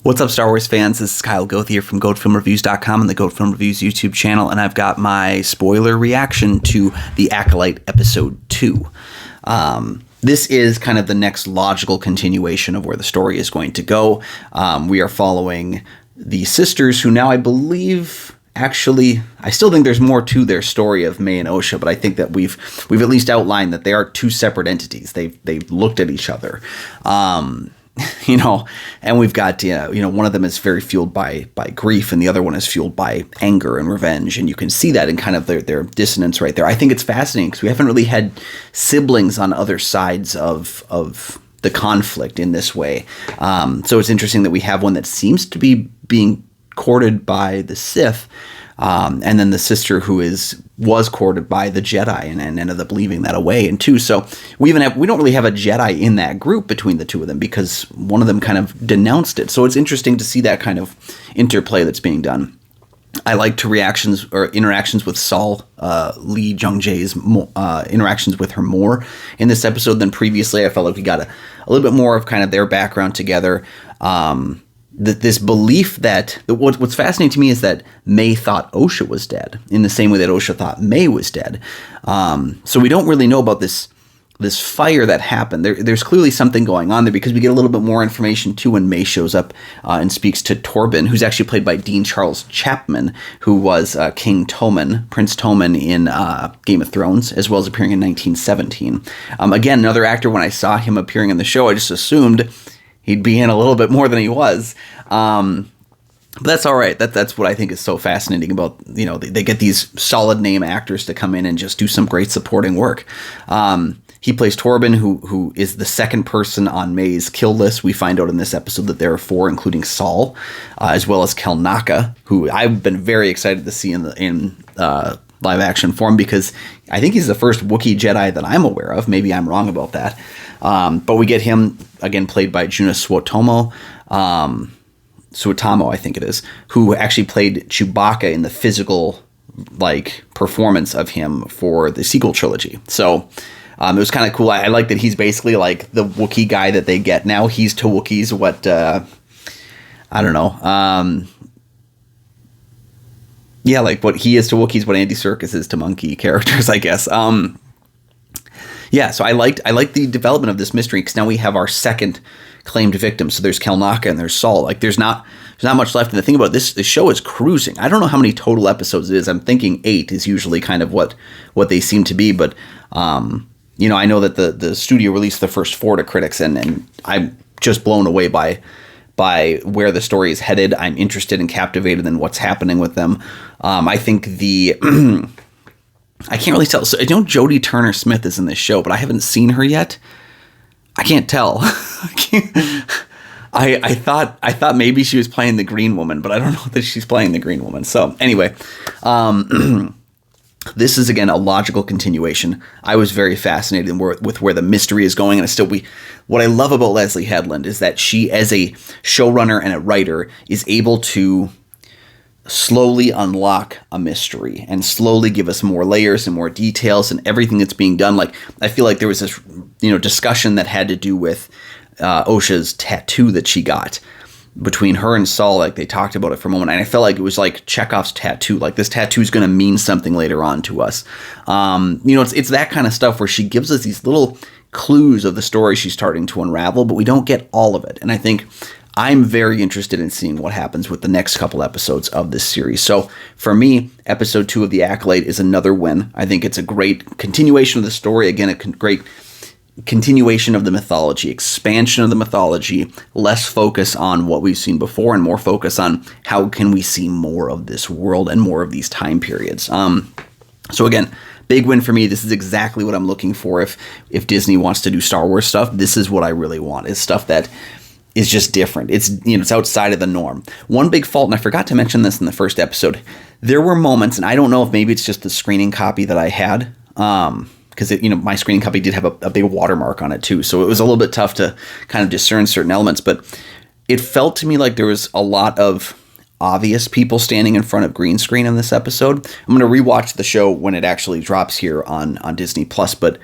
What's up, Star Wars fans? This is Kyle Goethe here from GoatFilmReviews.com and the Goat Film Reviews YouTube channel, and I've got my spoiler reaction to The Acolyte Episode 2. This is kind of the next logical continuation of where the story is going to go. We are following the sisters who now I believe... Actually, I still think there's more to their story of May and Osha, but I think that we've at least outlined that they are two separate entities. They've looked at each other. And we've got, one of them is very fueled by grief and the other one is fueled by anger and revenge. And you can see that in kind of their dissonance right there. I think it's fascinating because we haven't really had siblings on other sides of the conflict in this way. So it's interesting that we have one that seems to be being courted by the Sith, and then the sister who was courted by the Jedi and ended up leaving that away. And two, so we don't really have a Jedi in that group between the two of them because one of them kind of denounced it. So it's interesting to see that kind of interplay that's being done. I liked interactions with Saul, Jung-jae's interactions with her more in this episode than previously. I felt like we got a little bit more of kind of their background together. This belief that what's fascinating to me is that May thought Osha was dead in the same way that Osha thought May was dead. So we don't really know about this fire that happened. There's clearly something going on there because we get a little bit more information too when May shows up and speaks to Torben, who's actually played by Dean Charles Chapman, who was King Tommen, Prince Tommen in Game of Thrones, as well as appearing in 1917. Again, another actor, when I saw him appearing in the show, I just assumed he'd be in a little bit more than he was. But that's all right. That's what I think is so fascinating about, they get these solid name actors to come in and just do some great supporting work. He plays Torben, who is the second person on May's kill list. We find out in this episode that there are 4, including Saul, as well as Kelnaka, who I've been very excited to see in live action form because I think he's the first Wookiee Jedi that I'm aware of. Maybe I'm wrong about that. But we get him, again, played by Juna Suotamo, I think it is, who actually played Chewbacca in the physical, performance of him for the sequel trilogy. So it was kind of cool. I like that he's basically like the Wookiee guy that they get now. He's to Wookiees what, I don't know. What he is to Wookiees, what Andy Serkis is to monkey characters, I guess. So I liked the development of this mystery because now we have our second claimed victim. So there's Kelnaka and there's Saul. There's not much left. And the thing about this show is cruising. I don't know how many total episodes it is. I'm thinking 8 is usually kind of what they seem to be. But I know that the studio released the first 4 to critics, and I'm just blown away by where the story is headed. I'm interested and captivated in what's happening with them. I think I can't really tell. So I know Jodie Turner-Smith is in this show, but I haven't seen her yet. I can't tell. I thought maybe she was playing the Green Woman, but I don't know that she's playing the Green Woman. So anyway, this is again a logical continuation. I was very fascinated with where the mystery is going, and what I love about Leslie Headland is that she, as a showrunner and a writer, is able to slowly unlock a mystery and slowly give us more layers and more details and everything that's being done. I feel like there was this, discussion that had to do with Osha's tattoo that she got between her and Saul. They talked about it for a moment, and I felt like it was like Chekhov's tattoo. This tattoo is going to mean something later on to us. It's that kind of stuff where she gives us these little clues of the story she's starting to unravel, but we don't get all of it. And I think I'm very interested in seeing what happens with the next couple episodes of this series. So for me, episode 2 of The Acolyte is another win. I think it's a great continuation of the story. Again, a great continuation of the mythology, expansion of the mythology, less focus on what we've seen before and more focus on how can we see more of this world and more of these time periods. So again, big win for me. This is exactly what I'm looking for. If Disney wants to do Star Wars stuff, this is what I really want, is stuff that is just different. It's outside of the norm. One big fault, and I forgot to mention this in the first episode, there were moments, and I don't know if maybe it's just the screening copy that I had, because my screening copy did have a big watermark on it too, so it was a little bit tough to kind of discern certain elements, but it felt to me like there was a lot of obvious people standing in front of green screen in this episode. I'm going to rewatch the show when it actually drops here on Disney Plus, but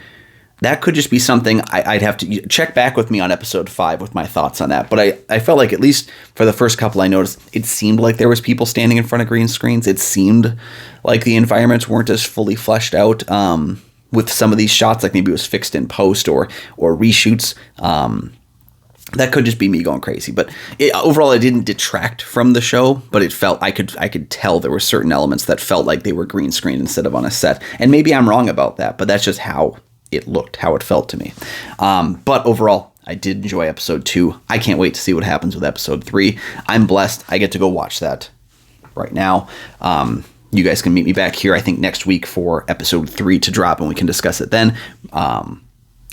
that could just be something I'd have to check back with me on episode 5 with my thoughts on that. But I felt like, at least for the first couple I noticed, it seemed like there was people standing in front of green screens. It seemed like the environments weren't as fully fleshed out with some of these shots, like maybe it was fixed in post or reshoots. That could just be me going crazy, but overall, it didn't detract from the show. But it felt I could tell there were certain elements that felt like they were green screen instead of on a set. And maybe I'm wrong about that, but that's just how it looked, how it felt to me. But overall, I did enjoy episode 2. I can't wait to see what happens with episode 3. I'm blessed. I get to go watch that right now. You guys can meet me back here, I think, next week for episode 3 to drop, and we can discuss it then.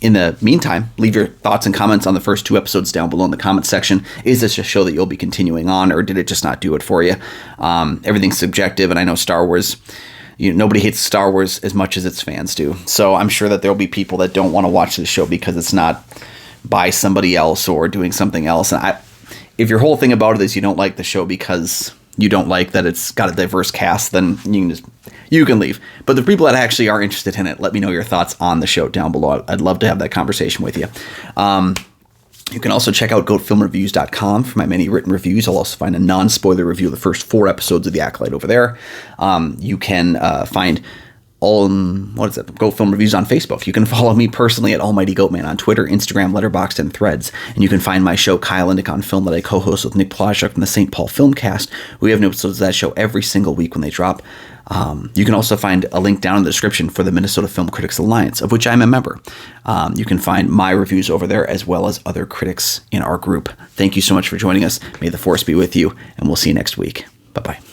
In the meantime, leave your thoughts and comments on the first 2 episodes down below in the comments section. Is this a show that you'll be continuing on, or did it just not do it for you? Everything's subjective, and I know Star Wars, nobody hates Star Wars as much as its fans do. So I'm sure that there'll be people that don't want to watch this show because it's not by somebody else or doing something else. And if your whole thing about it is you don't like the show because you don't like that it's got a diverse cast, then you can leave. But the people that actually are interested in it, let me know your thoughts on the show down below. I'd love to have that conversation with you. You can also check out goatfilmreviews.com for my many written reviews. I'll also find a non-spoiler review of the first 4 episodes of The Acolyte over there. You can find Goat Film Reviews on Facebook. You can follow me personally at Almighty Goatman on Twitter, Instagram, Letterboxd, and Threads. And you can find my show, Kyle and Nick on Film, that I co-host with Nick Plajak from the St. Paul Filmcast. We have new episodes of that show every single week when they drop. You can also find a link down in the description for the Minnesota Film Critics Alliance, of which I'm a member. You can find my reviews over there as well as other critics in our group. Thank you so much for joining us. May the force be with you, and we'll see you next week. Bye-bye.